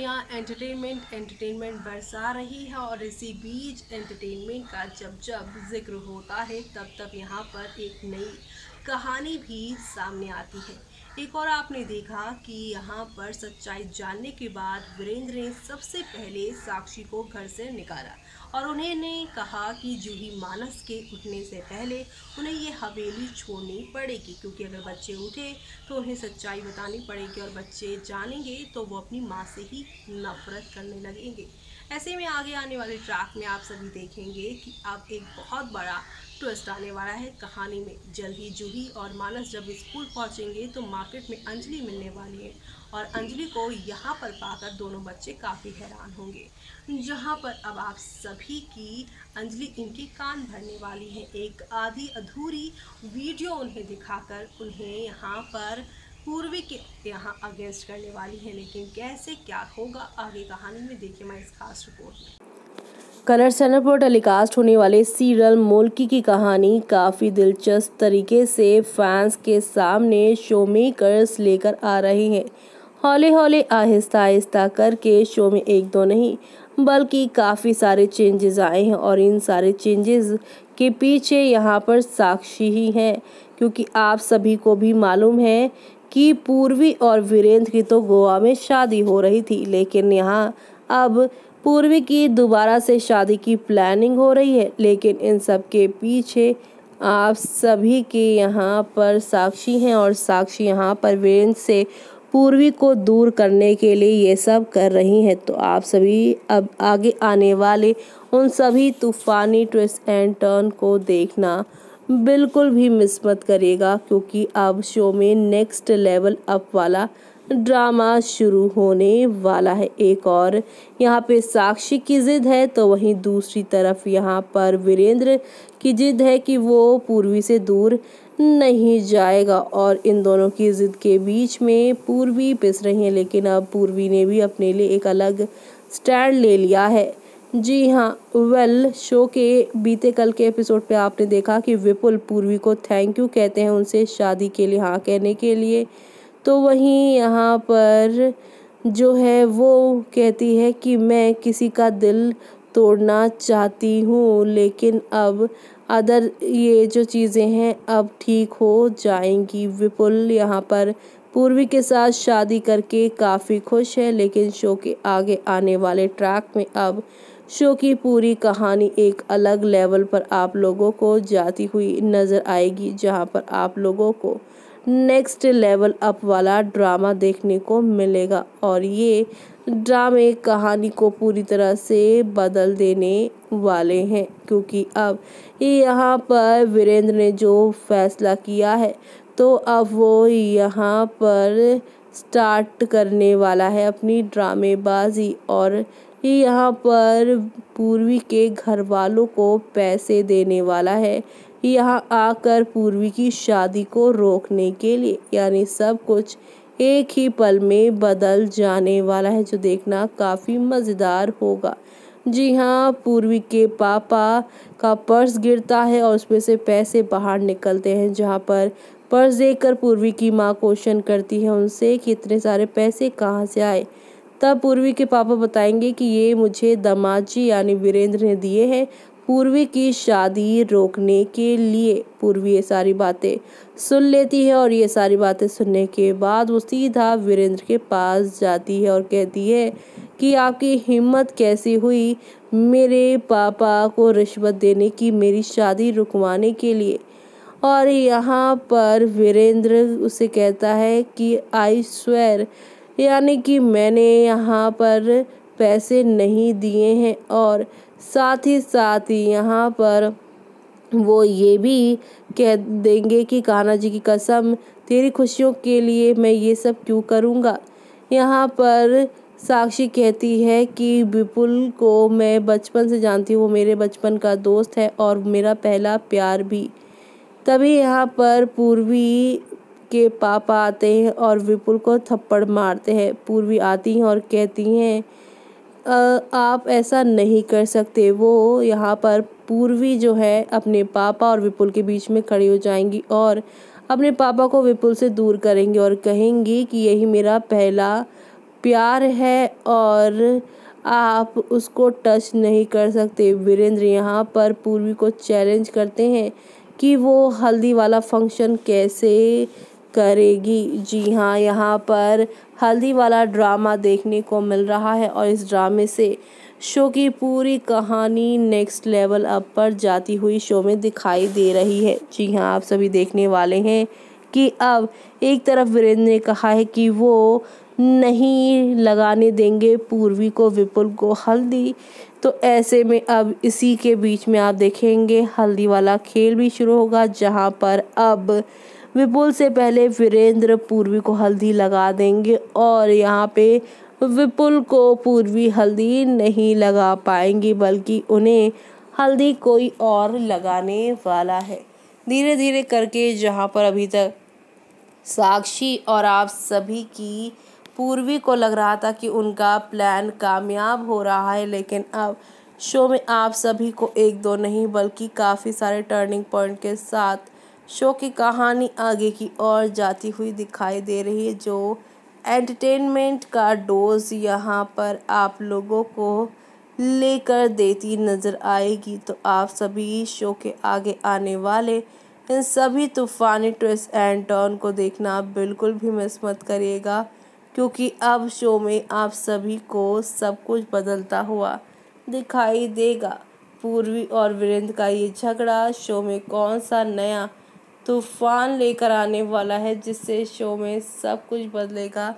कहानियाँ एंटरटेनमेंट बरसा रही है और इसी बीच एंटरटेनमेंट का जब जब जिक्र होता है तब तब यहाँ पर एक नई कहानी भी सामने आती है। एक और आपने देखा कि यहाँ पर सच्चाई जानने के बाद वीरेंद्र ने सबसे पहले साक्षी को घर से निकाला और उन्होंने कहा कि जूही मानस के उठने से पहले उन्हें ये हवेली छोड़नी पड़ेगी, क्योंकि अगर बच्चे उठे तो उन्हें सच्चाई बतानी पड़ेगी और बच्चे जानेंगे तो वो अपनी माँ से ही नफरत करने लगेंगे। ऐसे में आगे आने वाले ट्रैक में आप सभी देखेंगे कि अब एक बहुत बड़ा ट्विस्ट आने वाला है कहानी में। जल्द ही जूही और मानस जब स्कूल पहुंचेंगे तो मार्केट में अंजलि मिलने वाली है और अंजलि को यहाँ पर पाकर दोनों बच्चे काफ़ी हैरान होंगे, जहाँ पर अब आप सभी की अंजलि इनके कान भरने वाली है। एक आधी अधूरी वीडियो उन्हें दिखाकर उन्हें यहाँ पर पूर्वी के यहाँ अगेंस्ट करने वाली है, लेकिन कैसे क्या होगा आगे कहानी में देखिए मैं इस खास रिपोर्ट में। कलर्स चैनल पर टेलीकास्ट होने वाले सीरियल मोल्की की कहानी काफ़ी दिलचस्प तरीके से फैंस के सामने शो मेकर्स लेकर आ रहे हैं। हौले हौले आहिस्ता आहिस्ता करके शो में एक दो नहीं बल्कि काफ़ी सारे चेंजेस आए हैं और इन सारे चेंजेस के पीछे यहाँ पर साक्षी ही है, क्योंकि आप सभी को भी मालूम है कि पूर्वी और वीरेंद्र की तो गोवा में शादी हो रही थी, लेकिन यहाँ अब पूर्वी की दोबारा से शादी की प्लानिंग हो रही है। लेकिन इन सब के पीछे आप सभी के यहाँ पर साक्षी हैं और साक्षी यहाँ पर वीरेंद्र से पूर्वी को दूर करने के लिए ये सब कर रही हैं। तो आप सभी अब आगे आने वाले उन सभी तूफानी ट्विस्ट एंड टर्न को देखना बिल्कुल भी मिस मत करिएगा, क्योंकि अब शो में नेक्स्ट लेवल अप वाला ड्रामा शुरू होने वाला है। एक और यहाँ पे साक्षी की जिद है तो वहीं दूसरी तरफ यहाँ पर वीरेंद्र की जिद है कि वो पूर्वी से दूर नहीं जाएगा और इन दोनों की जिद के बीच में पूर्वी पिस रही है। लेकिन अब पूर्वी ने भी अपने लिए एक अलग स्टैंड ले लिया है। जी हाँ, शो के बीते कल के एपिसोड पे आपने देखा कि विपुल पूर्वी को थैंक यू कहते हैं उनसे शादी के लिए हाँ कहने के लिए। तो वहीं यहाँ पर जो है वो कहती है कि मैं किसी का दिल तोड़ना चाहती हूँ, लेकिन अब ये जो चीज़ें हैं अब ठीक हो जाएंगी। विपुल यहाँ पर पूर्वी के साथ शादी करके काफ़ी खुश है, लेकिन शो के आगे आने वाले ट्रैक में अब शो की पूरी कहानी एक अलग लेवल पर आप लोगों को जाती हुई नज़र आएगी, जहाँ पर आप लोगों को नेक्स्ट लेवल अप वाला ड्रामा देखने को मिलेगा और ये ड्रामे कहानी को पूरी तरह से बदल देने वाले हैं, क्योंकि अब यहाँ पर वीरेंद्र ने जो फैसला किया है तो अब वो यहाँ पर स्टार्ट करने वाला है अपनी ड्रामेबाजी और यहाँ पर पूर्वी के घर वालों को पैसे देने वाला है यहाँ आकर पूर्वी की शादी को रोकने के लिए। यानी सब कुछ एक ही पल में बदल जाने वाला है, जो देखना काफ़ी मज़ेदार होगा। जी हाँ, पूर्वी के पापा का पर्स गिरता है और उसमें से पैसे बाहर निकलते हैं, जहाँ पर पर्स देखकर पूर्वी की माँ क्वेश्चन करती है उनसे कि इतने सारे पैसे कहाँ से आए। तब पूर्वी के पापा बताएंगे कि ये मुझे दामाद जी यानी वीरेंद्र ने दिए हैं पूर्वी की शादी रोकने के लिए। पूर्वी ये सारी बातें सुन लेती है और ये सारी बातें सुनने के बाद वो सीधा वीरेंद्र के पास जाती है और कहती है कि आपकी हिम्मत कैसी हुई मेरे पापा को रिश्वत देने की मेरी शादी रुकवाने के लिए। और यहाँ पर वीरेंद्र उसे कहता है कि आई स्वेर, यानी कि मैंने यहाँ पर पैसे नहीं दिए हैं और साथ ही यहाँ पर वो ये भी कह देंगे कि कान्हा जी की कसम तेरी खुशियों के लिए मैं ये सब क्यों करूँगा। यहाँ पर साक्षी कहती है कि विपुल को मैं बचपन से जानती हूँ, वो मेरे बचपन का दोस्त है और मेरा पहला प्यार भी। तभी यहाँ पर पूर्वी के पापा आते हैं और विपुल को थप्पड़ मारते हैं। पूर्वी आती हैं और कहती हैं आप ऐसा नहीं कर सकते। वो यहाँ पर पूर्वी जो है अपने पापा और विपुल के बीच में खड़ी हो जाएंगी और अपने पापा को विपुल से दूर करेंगी और कहेंगी कि यही मेरा पहला प्यार है और आप उसको टच नहीं कर सकते। वीरेंद्र यहाँ पर पूर्वी को चैलेंज करते हैं कि वो हल्दी वाला फंक्शन कैसे करेगी। जी हाँ, यहाँ पर हल्दी वाला ड्रामा देखने को मिल रहा है और इस ड्रामे से शो की पूरी कहानी नेक्स्ट लेवल अप पर जाती हुई शो में दिखाई दे रही है। जी हाँ, आप सभी देखने वाले हैं कि अब एक तरफ वीरेंद्र ने कहा है कि वो नहीं लगाने देंगे पूर्वी को, विपुल को हल्दी। तो ऐसे में अब इसी के बीच में आप देखेंगे हल्दी वाला खेल भी शुरू होगा, जहां पर अब विपुल से पहले वीरेंद्र पूर्वी को हल्दी लगा देंगे और यहाँ पे विपुल को पूर्वी हल्दी नहीं लगा पाएंगी, बल्कि उन्हें हल्दी कोई और लगाने वाला है। धीरे धीरे करके जहाँ पर अभी तक साक्षी और आप सभी की पूर्वी को लग रहा था कि उनका प्लान कामयाब हो रहा है, लेकिन अब शो में आप सभी को एक दो नहीं बल्कि काफ़ी सारे टर्निंग पॉइंट के साथ शो की कहानी आगे की ओर जाती हुई दिखाई दे रही है, जो एंटरटेनमेंट का डोज यहाँ पर आप लोगों को लेकर देती नज़र आएगी। तो आप सभी शो के आगे आने वाले इन सभी तूफ़ानी ट्विस्ट एंड टर्न को देखना बिल्कुल भी मिस मत करिएगा, क्योंकि अब शो में आप सभी को सब कुछ बदलता हुआ दिखाई देगा। पूर्वी और वीरेंद्र का ये झगड़ा शो में कौन सा नया तूफान लेकर आने वाला है, जिससे शो में सब कुछ बदलेगा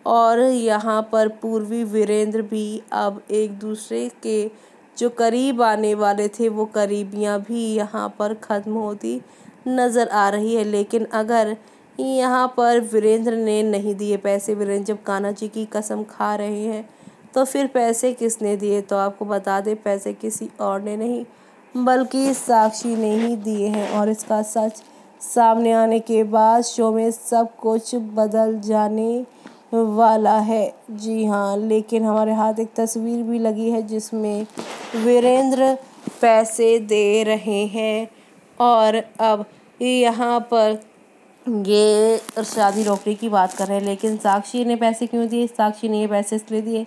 और यहाँ पर पूर्वी वीरेंद्र भी अब एक दूसरे के जो करीब आने वाले थे वो करीबियाँ भी यहाँ पर ख़त्म होती नज़र आ रही है। लेकिन अगर यहाँ पर वीरेंद्र ने नहीं दिए पैसे, वीरेंद्र जब कान्हा जी की कसम खा रहे हैं तो फिर पैसे किसने दिए? तो आपको बता दें, पैसे किसी और ने नहीं बल्कि साक्षी ने ही दिए हैं और इसका सच सामने आने के बाद शो में सब कुछ बदल जाने वाला है। जी हाँ, लेकिन हमारे हाथ एक तस्वीर भी लगी है जिसमें वीरेंद्र पैसे दे रहे हैं और अब यहाँ पर ये शादी रोकने की बात कर रहे हैं। लेकिन साक्षी ने पैसे क्यों दिए? साक्षी ने ये पैसे इसलिए दिए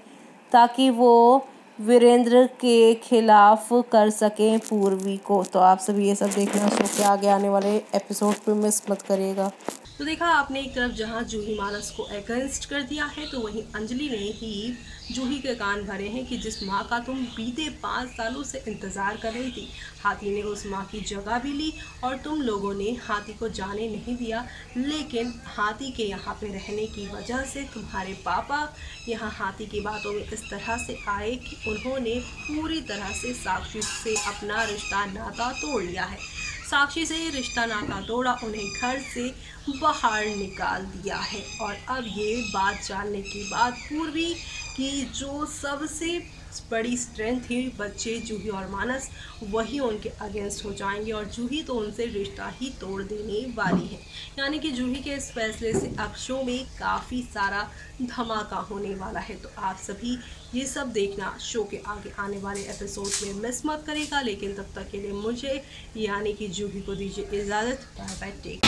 ताकि वो वीरेंद्र के खिलाफ कर सकें पूर्वी को। तो आप सभी ये सब देखना शो के आगे आने वाले एपिसोड पे मिस मत करिएगा। तो देखा आपने, एक तरफ जहां जूही मानस को अगेंस्ट कर दिया है, तो वहीं अंजलि ने ही जूही के कान भरे हैं कि जिस माँ का तुम बीते 5 सालों से इंतज़ार कर रही थी, हाथी ने उस माँ की जगह भी ली और तुम लोगों ने हाथी को जाने नहीं दिया। लेकिन हाथी के यहाँ पे रहने की वजह से तुम्हारे पापा यहाँ हाथी की बातों में इस तरह से आए कि उन्होंने पूरी तरह से साक्षी से अपना रिश्ता नाता तोड़ लिया है। साक्षी से रिश्ता नाता तोड़ा, उन्हें घर से बाहर निकाल दिया है। और अब ये बात जानने के बाद पूर्वी की जो सबसे बड़ी स्ट्रेंथ थी बच्चे जूही और मानस, वही उनके अगेंस्ट हो जाएंगे और जूही तो उनसे रिश्ता ही तोड़ देने वाली है। यानी कि जूही के इस फैसले से अब शो में काफ़ी सारा धमाका होने वाला है। तो आप सभी ये सब देखना शो के आगे आने वाले एपिसोड में मिस मत करेगा। लेकिन तब तक के लिए मुझे यानी कि जूही को दीजिए इजाज़त। Bye bye, take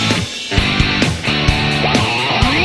care.